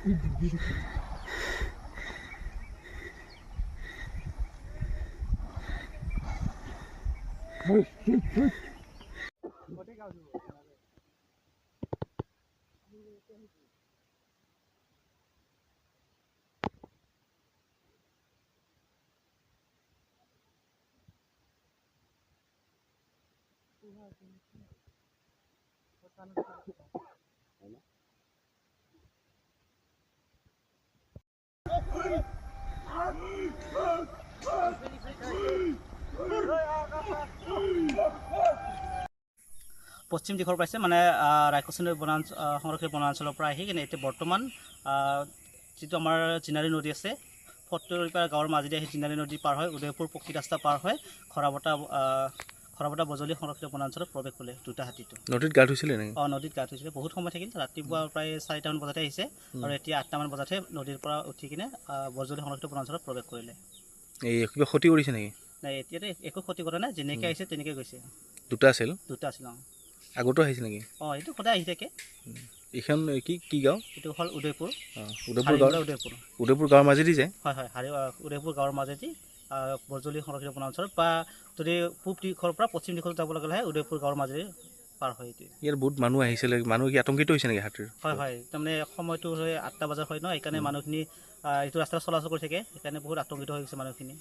পশ্চিম দিশৰ পাইছে মানে ৰাক্ষসনী সংৰক্ষিত বনাঞ্চলৰ পৰা আহি কিনে এতিয়া বৰ্তমান যিটো আমাৰ চিনাৰী নদী আছে ফটকৰিপা গাঁৱৰ মাজেদি আহি চিনাৰী নদী পাৰ হয় উদয়পুৰ পক্ষী ৰাস্তা পাৰ হয় খৰাবতা বজলি সংৰক্ষিত বনাঞ্চলত প্ৰৱেশ কৰিলে দুটা হাতীটো। নদীত গা ধুইছিলে নেকি? নদীত গা ধুইছিলে বহুত সময় থাকিল, ৰাতিপুৱা প্ৰায় 4টামান বজাতে আহিছে আৰু এতিয়া 8টামান বজাতহে নদীৰ পৰা উঠি কিনে বজলি সংৰক্ষিত বনাঞ্চলত প্ৰৱেশ কৰিলে। এই কিবা ক্ষতি কৰিছে নেকি? নাই এতিয়াতো একো ক্ষতি কৰা নাই, যেনেকৈ আহিছে তেনেকৈ গৈছে। দুটা আছিল? দুটা আছিল। আগতো আহিছে নেকি? এইটো সদায় আহি থাকে। এইখন কি গাঁও? এইটো হ'ল উদয়পুৰ। উদয়পুৰ গাঁৱৰ মাজেদি যায়? হয় উদয়পুৰ গাঁৱৰ মাজেদি বজলি সংৰক্ষিত বনাঞ্চলত বা যদি পূব দিশৰ পৰা পশ্চিম দিশত যাব লগা হয় উদয়পুৰ গাঁৱৰ মাজেদি পাৰ হয়। ইয়াত বহুত মানুহ আহিছিলে, মানুহ কি আতংকিত হৈছে নেকি হাতীৰ? হয় তাৰমানে সময়টো 8টা বজাৰ হয় ন, সেইকাৰণে মানুহখিনি এইটো ৰাস্তাত চলাচল কৰি থাকে, সেইকাৰণে বহুত আতংকিত হৈ গৈছে মানুহখিনি।